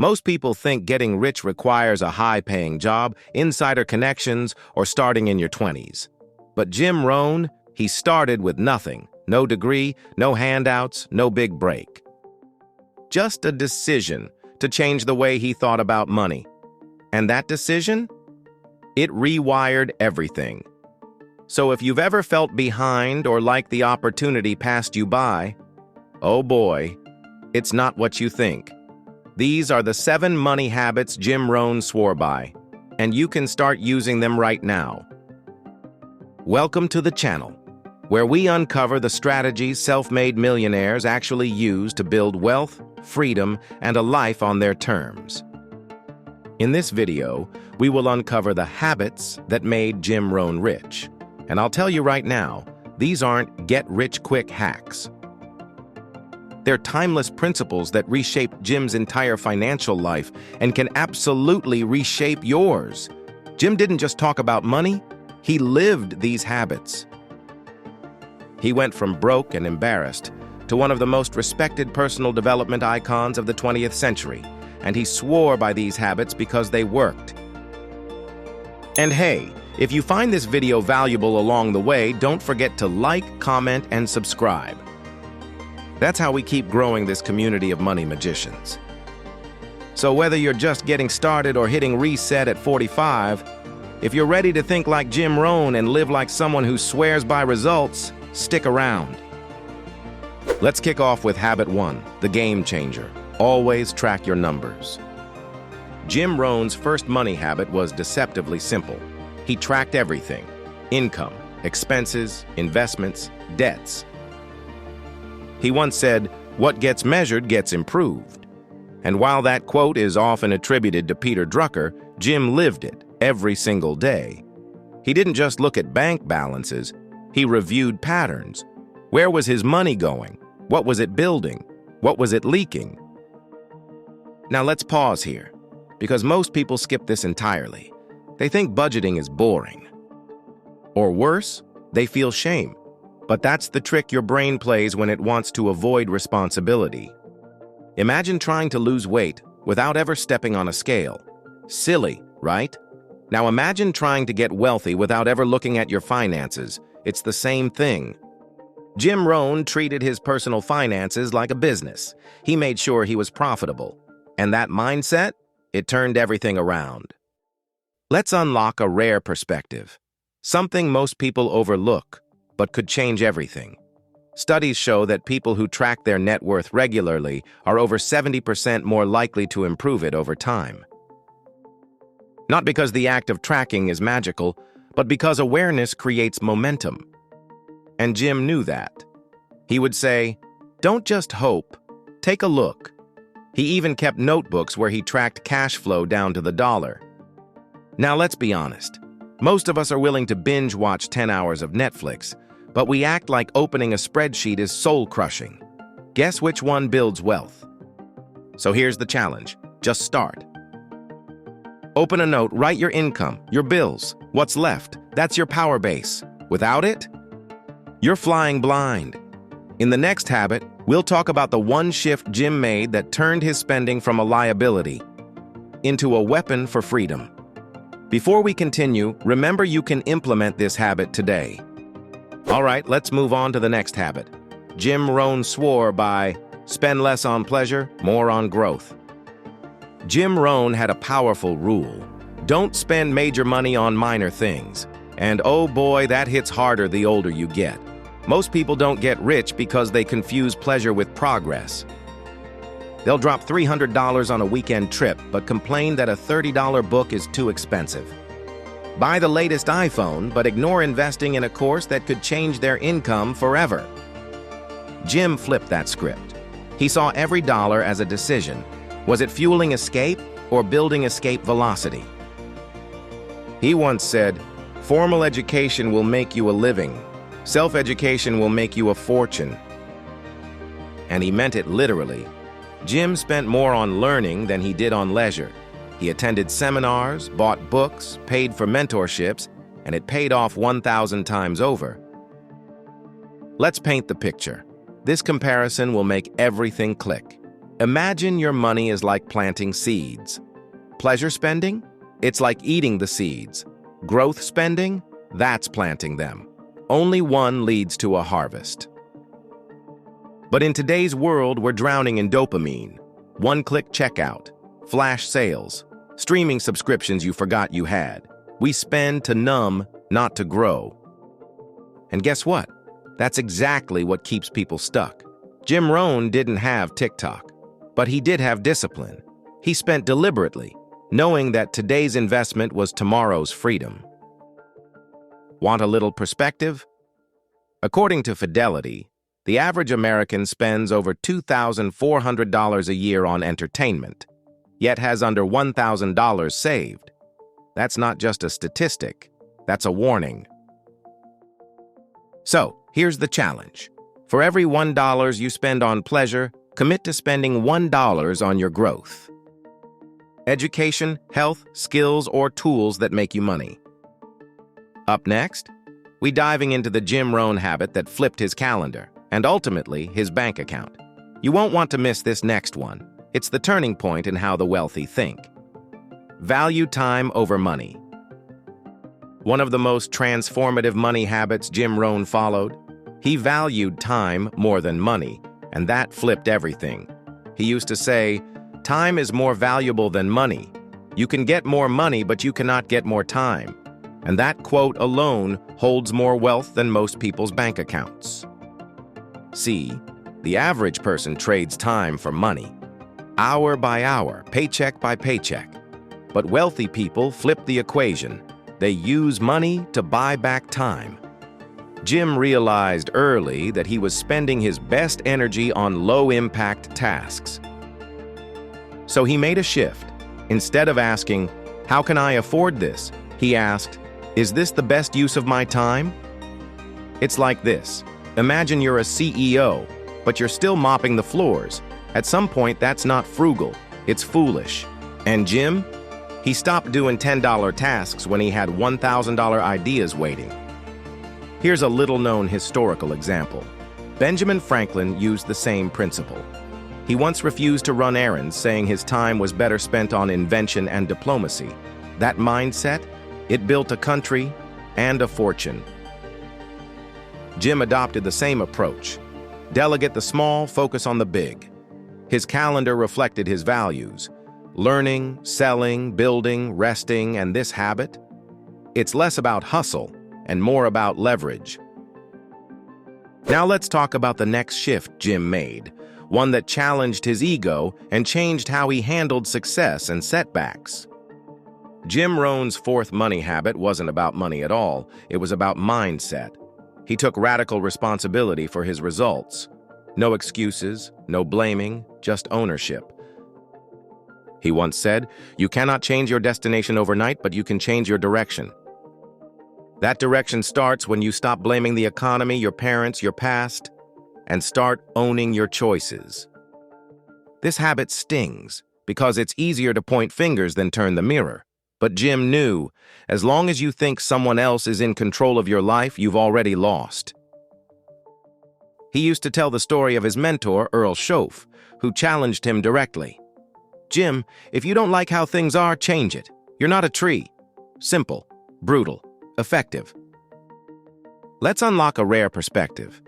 Most people think getting rich requires a high-paying job, insider connections, or starting in your 20s. But Jim Rohn, he started with nothing. No degree, no handouts, no big break. Just a decision to change the way he thought about money. And that decision? It rewired everything. So if you've ever felt behind or like the opportunity passed you by, oh boy, it's not what you think. These are the 7 money habits Jim Rohn swore by, and you can start using them right now. Welcome to the channel, where we uncover the strategies self-made millionaires actually use to build wealth, freedom, and a life on their terms. In this video, we will uncover the habits that made Jim Rohn rich. And I'll tell you right now, these aren't get-rich-quick hacks. They're timeless principles that reshaped Jim's entire financial life and can absolutely reshape yours. Jim didn't just talk about money, he lived these habits. He went from broke and embarrassed to one of the most respected personal development icons of the 20th century, and he swore by these habits because they worked. And hey, if you find this video valuable along the way, don't forget to like, comment, and subscribe. That's how we keep growing this community of money magicians. So whether you're just getting started or hitting reset at 45, if you're ready to think like Jim Rohn and live like someone who swears by results, stick around. Let's kick off with habit 1, the game changer. Always track your numbers. Jim Rohn's first money habit was deceptively simple. He tracked everything: income, expenses, investments, debts. He once said, "What gets measured gets improved." And while that quote is often attributed to Peter Drucker, Jim lived it every single day. He didn't just look at bank balances, he reviewed patterns. Where was his money going? What was it building? What was it leaking? Now let's pause here, because most people skip this entirely. They think budgeting is boring. Or worse, they feel shame. But that's the trick your brain plays when it wants to avoid responsibility. Imagine trying to lose weight without ever stepping on a scale. Silly, right? Now imagine trying to get wealthy without ever looking at your finances. It's the same thing. Jim Rohn treated his personal finances like a business. He made sure he was profitable. And that mindset, it turned everything around. Let's unlock a rare perspective. Something most people overlook, but could change everything. Studies show that people who track their net worth regularly are over 70% more likely to improve it over time. Not because the act of tracking is magical, but because awareness creates momentum. And Jim knew that. He would say, "Don't just hope, take a look." He even kept notebooks where he tracked cash flow down to the dollar. Now let's be honest. Most of us are willing to binge watch 10 hours of Netflix, but we act like opening a spreadsheet is soul-crushing. Guess which one builds wealth? So here's the challenge. Just start. Open a note, write your income, your bills, what's left. That's your power base. Without it, you're flying blind. In the next habit, we'll talk about the one shift Jim made that turned his spending from a liability into a weapon for freedom. Before we continue, remember you can implement this habit today. All right, let's move on to the next habit. Jim Rohn swore by spend less on pleasure, more on growth. Jim Rohn had a powerful rule. Don't spend major money on minor things. And oh boy, that hits harder the older you get. Most people don't get rich because they confuse pleasure with progress. They'll drop $300 on a weekend trip, but complain that a $30 book is too expensive. Buy the latest iPhone, but ignore investing in a course that could change their income forever. Jim flipped that script. He saw every dollar as a decision. Was it fueling escape or building escape velocity? He once said, "Formal education will make you a living. Self-education will make you a fortune." And he meant it literally. Jim spent more on learning than he did on leisure. He attended seminars, bought books, paid for mentorships, and it paid off 1,000 times over. Let's paint the picture. This comparison will make everything click. Imagine your money is like planting seeds. Pleasure spending? It's like eating the seeds. Growth spending? That's planting them. Only one leads to a harvest. But in today's world, we're drowning in dopamine. One-click checkout, flash sales, streaming subscriptions you forgot you had. We spend to numb, not to grow. And guess what? That's exactly what keeps people stuck. Jim Rohn didn't have TikTok, but he did have discipline. He spent deliberately, knowing that today's investment was tomorrow's freedom. Want a little perspective? According to Fidelity, the average American spends over $2,400 a year on entertainment, yet has under $1,000 saved. That's not just a statistic, that's a warning. So, here's the challenge. For every $1 you spend on pleasure, commit to spending $1 on your growth. Education, health, skills, or tools that make you money. Up next, we diving into the Jim Rohn habit that flipped his calendar, and ultimately his bank account. You won't want to miss this next one. It's the turning point in how the wealthy think. Value time over money. One of the most transformative money habits Jim Rohn followed, he valued time more than money, and that flipped everything. He used to say, "Time is more valuable than money. You can get more money, but you cannot get more time." And that quote alone holds more wealth than most people's bank accounts. See, the average person trades time for money, hour by hour, paycheck by paycheck. But wealthy people flip the equation. They use money to buy back time. Jim realized early that he was spending his best energy on low-impact tasks. So he made a shift. Instead of asking, "How can I afford this?" he asked, "Is this the best use of my time?" It's like this. Imagine you're a CEO, but you're still mopping the floors. At some point, that's not frugal, it's foolish. And Jim? He stopped doing $10 tasks when he had $1,000 ideas waiting. Here's a little-known historical example. Benjamin Franklin used the same principle. He once refused to run errands, saying his time was better spent on invention and diplomacy. That mindset, it built a country and a fortune. Jim adopted the same approach. Delegate the small, focus on the big. His calendar reflected his values. Learning, selling, building, resting, and this habit, it's less about hustle and more about leverage. Now let's talk about the next shift Jim made, one that challenged his ego and changed how he handled success and setbacks. Jim Rohn's fourth money habit wasn't about money at all, it was about mindset. He took radical responsibility for his results. No excuses, no blaming, just ownership. He once said, "You cannot change your destination overnight, but you can change your direction." That direction starts when you stop blaming the economy, your parents, your past, and start owning your choices. This habit stings because it's easier to point fingers than turn the mirror. But Jim knew, as long as you think someone else is in control of your life, you've already lost. He used to tell the story of his mentor, Earl Schoaf, who challenged him directly. "Jim, if you don't like how things are, change it. You're not a tree." Simple, brutal, effective. Let's unlock a rare perspective.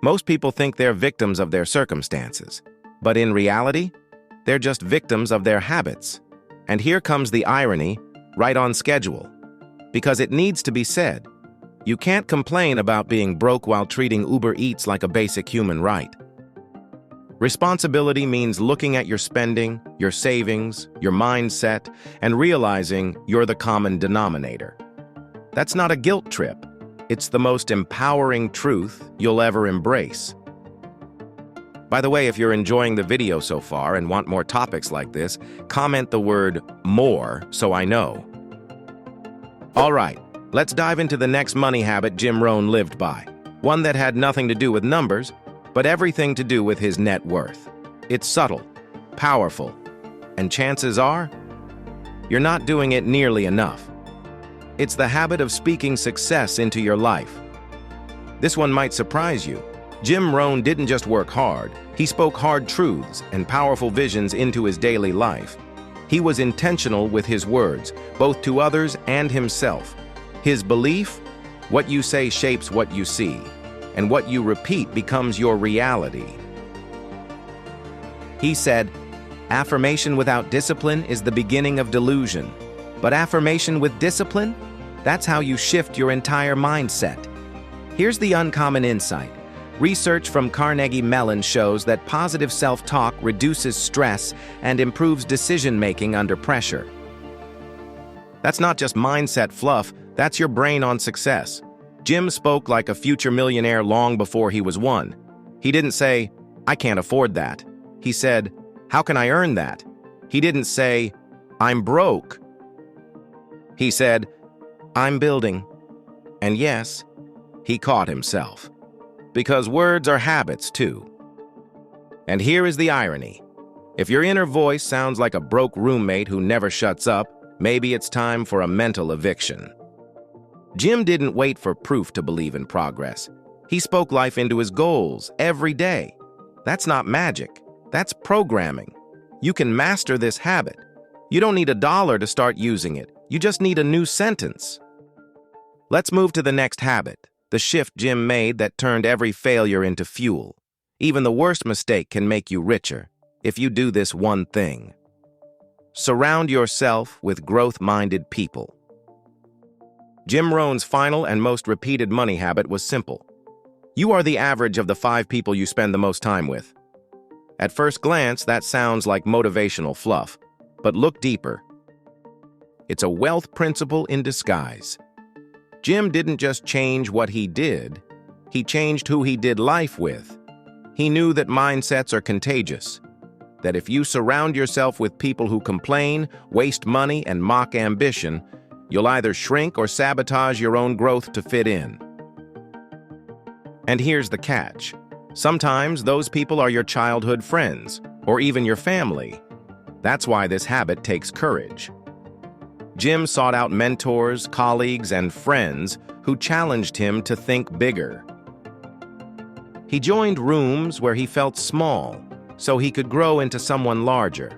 Most people think they're victims of their circumstances, but in reality, they're just victims of their habits. And here comes the irony, right on schedule. Because it needs to be said. You can't complain about being broke while treating Uber Eats like a basic human right. Responsibility means looking at your spending, your savings, your mindset, and realizing you're the common denominator. That's not a guilt trip. It's the most empowering truth you'll ever embrace. By the way, if you're enjoying the video so far and want more topics like this, comment the word "more" so I know. All right, let's dive into the next money habit Jim Rohn lived by. One that had nothing to do with numbers, but everything to do with his net worth. It's subtle, powerful, and chances are, you're not doing it nearly enough. It's the habit of speaking success into your life. This one might surprise you. Jim Rohn didn't just work hard, he spoke hard truths and powerful visions into his daily life. He was intentional with his words, both to others and himself. His belief, what you say shapes what you see, and what you repeat becomes your reality. He said, "Affirmation without discipline is the beginning of delusion. But affirmation with discipline, that's how you shift your entire mindset." Here's the uncommon insight. Research from Carnegie Mellon shows that positive self-talk reduces stress and improves decision-making under pressure. That's not just mindset fluff, that's your brain on success. Jim spoke like a future millionaire long before he was one. He didn't say, "I can't afford that." He said, "How can I earn that?" He didn't say, "I'm broke." He said, "I'm building." And yes, he caught himself. Because words are habits too. And here is the irony. If your inner voice sounds like a broke roommate who never shuts up, maybe it's time for a mental eviction. Jim didn't wait for proof to believe in progress. He spoke life into his goals every day. That's not magic. That's programming. You can master this habit. You don't need $1 to start using it. You just need a new sentence. Let's move to the next habit, the shift Jim made that turned every failure into fuel. Even the worst mistake can make you richer if you do this one thing. Surround yourself with growth-minded people. Jim Rohn's final and most repeated money habit was simple. You are the average of the 5 people you spend the most time with. At first glance, that sounds like motivational fluff, but look deeper. It's a wealth principle in disguise. Jim didn't just change what he did, he changed who he did life with. He knew that mindsets are contagious, that if you surround yourself with people who complain, waste money, and mock ambition, you'll either shrink or sabotage your own growth to fit in. And here's the catch. Sometimes those people are your childhood friends, or even your family. That's why this habit takes courage. Jim sought out mentors, colleagues, and friends who challenged him to think bigger. He joined rooms where he felt small, so he could grow into someone larger.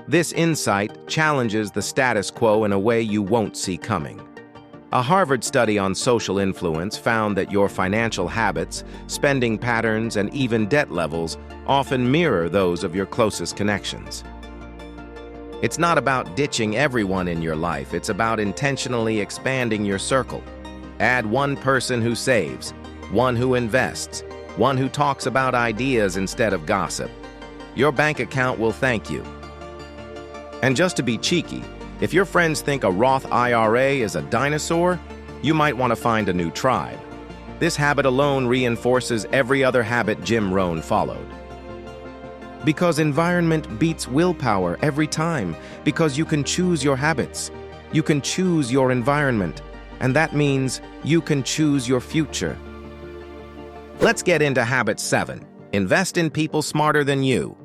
This insight challenges the status quo in a way you won't see coming. A Harvard study on social influence found that your financial habits, spending patterns, and even debt levels often mirror those of your closest connections. It's not about ditching everyone in your life, it's about intentionally expanding your circle. Add one person who saves, one who invests, one who talks about ideas instead of gossip. Your bank account will thank you. And just to be cheeky, if your friends think a Roth IRA is a dinosaur, you might want to find a new tribe. This habit alone reinforces every other habit Jim Rohn followed. Because environment beats willpower every time, because you can choose your habits. You can choose your environment, and that means you can choose your future. Let's get into habit 7. Invest in people smarter than you.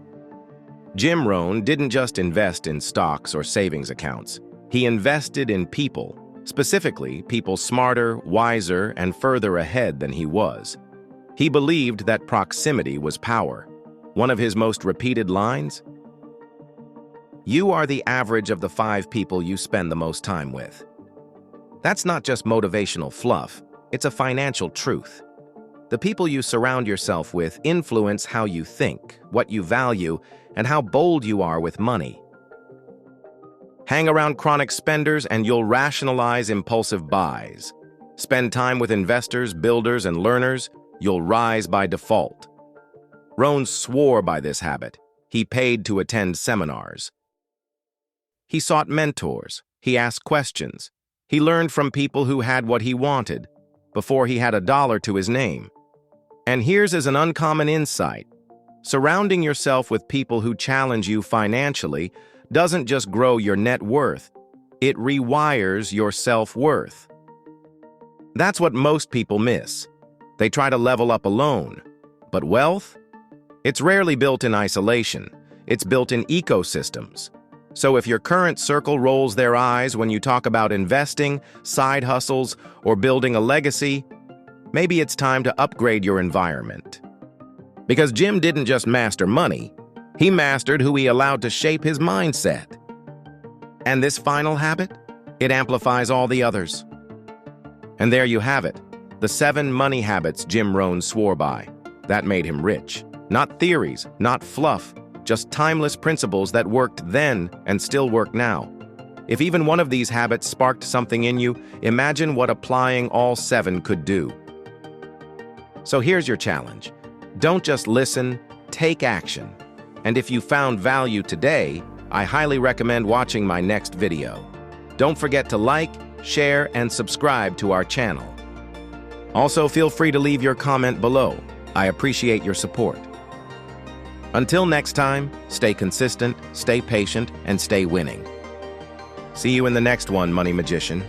Jim Rohn didn't just invest in stocks or savings accounts. He invested in people, specifically people smarter, wiser, and further ahead than he was. He believed that proximity was power. One of his most repeated lines? You are the average of the 5 people you spend the most time with. That's not just motivational fluff, it's a financial truth. The people you surround yourself with influence how you think, what you value, and how bold you are with money. Hang around chronic spenders and you'll rationalize impulsive buys. Spend time with investors, builders, and learners, you'll rise by default. Rohn swore by this habit. He paid to attend seminars. He sought mentors. He asked questions. He learned from people who had what he wanted before he had $1 to his name. And here's an uncommon insight. Surrounding yourself with people who challenge you financially doesn't just grow your net worth, it rewires your self-worth. That's what most people miss. They try to level up alone. But wealth? It's rarely built in isolation. It's built in ecosystems. So if your current circle rolls their eyes when you talk about investing, side hustles, or building a legacy, maybe it's time to upgrade your environment. Because Jim didn't just master money, he mastered who he allowed to shape his mindset. And this final habit? It amplifies all the others. And there you have it, the 7 money habits Jim Rohn swore by. That made him rich. Not theories, not fluff, just timeless principles that worked then and still work now. If even one of these habits sparked something in you, imagine what applying all 7 could do. So here's your challenge. Don't just listen, take action. And if you found value today, I highly recommend watching my next video. Don't forget to like, share, and subscribe to our channel. Also, feel free to leave your comment below. I appreciate your support. Until next time, stay consistent, stay patient, and stay winning. See you in the next one, Money Magician.